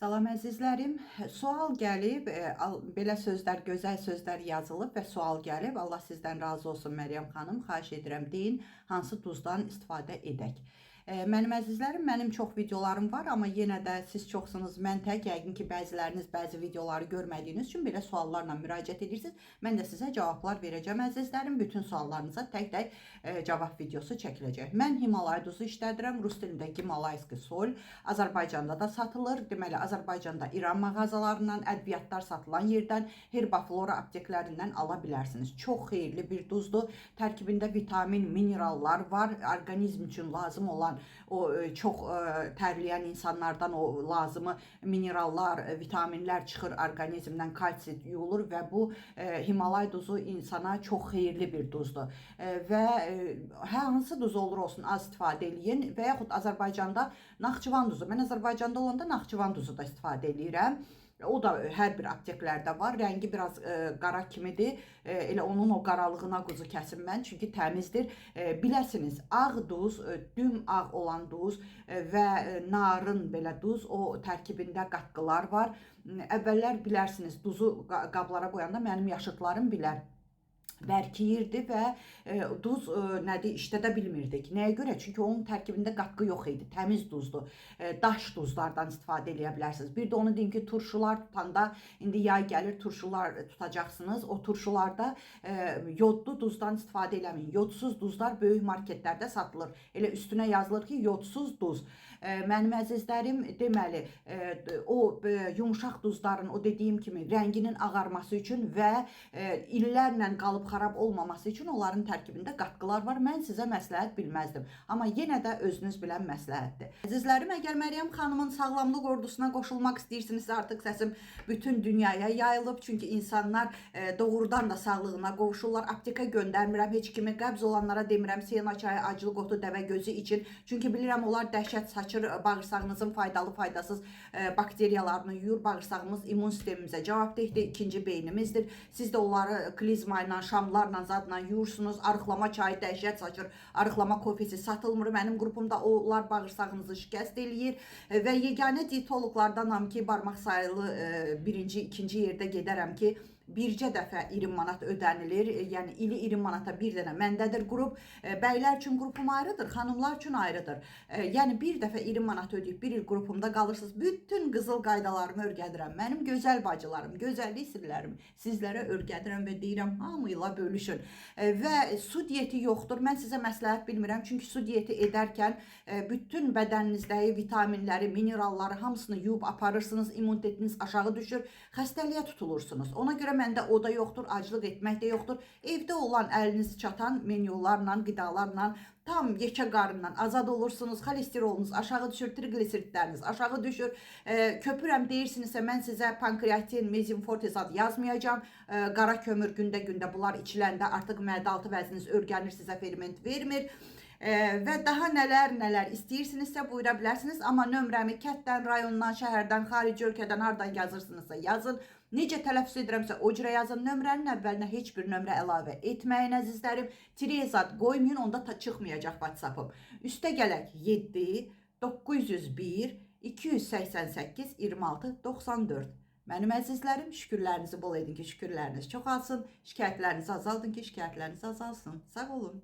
Salam əzizlərim. Sual gəlib, belə sözlər, gözəl sözlər yazılıb və sual gəlib. Allah sizdən razı olsun Məryəm xanım. Xahiş edirəm deyin, hansı duzdan istifadə edək. Mənim əzizlərim, mənim çox videolarım var, amma yenə də siz çoxsunuz, mən tək, yəqin ki, bəziləriniz bəzi videoları görmədiyiniz üçün belə suallarla müraciət edirsiniz. Mən də sizə cavablar verəcəm əzizlərim. Bütün suallarınıza tək-tək cavab videosu çəkiləcək. Mən Himalay duzu işlədirəm. Rus dilində Himalayski sol. Azərbaycanda da satılır. Deməli, Azərbaycanda İran mağazalarından, ədviyyatlar satılan yerdən, Herbaflora apteklərindən ala bilərsiniz. Çox xeyirli bir duzdur. Tərkibində vitamin, minerallar var. Orqanizm üçün lazım olan o çox tərləyən insanlardan o lazımı minerallar, vitaminlər çıxır orqanizmdən, kalsi yuyulur və bu Himalay duzu insana çox xeyirli bir duzdur. Və hansı duz olur olsun az istifadə eləyin və yaxud Azərbaycanda Naxçıvan duzu. Mən Azərbaycanda olanda Naxçıvan duzu da istifadə edirəm. O da hər bir apteklərdə var. Rəngi biraz qara kimidir. Elə onun o qaralığına quzu kəsim mən. Çünki təmizdir. Biləsiniz, ağ duz, düm ağ olan duz və narın belə duz, o tərkibində qatqılar var. Əvvəllər bilərsiniz, duzu qablara qoyanda mənim yaşıtlarım bilər. Bərkiyirdi və duz nədir işlədə bilmirdik. Nəyə görə? Çünki onun tərkibində qatqı yox idi. Təmiz duzdur. Daş duzlardan istifadə edə bilərsiniz. Bir də onu deyim ki, turşular tutanda, indi yay gəlir, turşular tutacaqsınız. O turşularda yodlu duzdan istifadə eləməyin. Yodsuz duzlar böyük marketlərdə satılır. Elə üstünə yazılır ki, yodsuz duz. Mənim əzizlərim, deməli, o yumuşaq duzların, o dediyim kimi, rənginin ağarması üçün və illərlə qalıb xarab olmaması üçün onların tərkibində qatqılar var. Mən sizə məsləhət bilməzdim. Amma yenə də özünüz bilən məsləhətdir. Əzizlərim, əgər Məryəm xanımın sağlamlıq ordusuna qoşulmaq istəyirsinizsə, artıq səsim bütün dünyaya yayılıb. Çünki insanlar doğrudan da sağlığına qovuşurlar. Apteka göndərmirəm heç kimi. Qəbz olanlara demirəm, siyana çayı, acılı qotu, dəvə gözü için. Çünki bilirəm, onlar dəhşət saçır, bağırsağınızın faydalı, faydasız bakteriyalarını yuyur. Bağırsağımız immun sistemimizə cavabdehdir. İkinci beynimizdir. Siz də onları klizma ilə, şamlarla, zadla yuyursunuz. Arıqlama çayı dəhşət saçır. Arıqlama kofesi satılmır. Mənim qrupumda onlar bağırsağınızı şikəst eləyir. Və yeganə dietologlardanam ki, barmaq sayılı birinci, ikinci yerdə gedərəm ki, bircə dəfə 20 manat ödənilir. Yəni ili 20 manata bir dənə məndədir qrup. Bəylər üçün qrupum ayrıdır, xanımlar üçün ayrıdır. Yəni bir dəfə 20 manat ödəyib bir il qrupumda qalırsınız. Bütün qızıl qaydalarımı öyrədirəm. Mənim gözəl bacılarım, gözəllik sirlərimi sizlərə öyrədirəm və deyirəm, hamıyla bölüşün. Və su diyeti yoxdur. Mən sizə məsləhət bilmirəm. Çünki su diyeti edərkən bütün bədəninizdəki vitaminləri, mineralları hamısını yuyub aparırsınız. İmmunitetiniz aşağı düşür. Xəstəliyə tutulursunuz. Ona görə məndə o da yoxdur, aclıq etmək də yoxdur. Evdə olan əliniz çatan menyularla, qidalarla tam yekə qarından azad olursunuz. Xolesterolunuz aşağı düşür, triqliseritləriniz aşağı düşür. Köpürəm deyirsinizsə, mən sizə pankreatin, mezinfortezat yazmayacağım. Qara kömür gündə bunlar içiləndə artıq mədə-altı vəzniniz örgənir, sizə ferment vermir. Və daha nələr istəyirsinizsə buyura bilərsiniz. Amma nömrəmi kətdən, rayondan, şəhərdən, xarici ölkədən hardan yazırsınızsa yazın. Necə tələffüz edirəmsə o cürə yazın. Nömrənin əvvəlinə heç bir nömrə əlavə etməyin əzizlərim. Tirezat qoymayın, onda çıxmayacaq WhatsApp-ım. Üstə gələk 7 901 288 26 94. Mənim əzizlərim, şükürlərinizi bol edin ki, şükürləriniz çoxalsın. Şikayətlərinizi azaldın ki, şikayətləriniz azalsın. Sağ olun.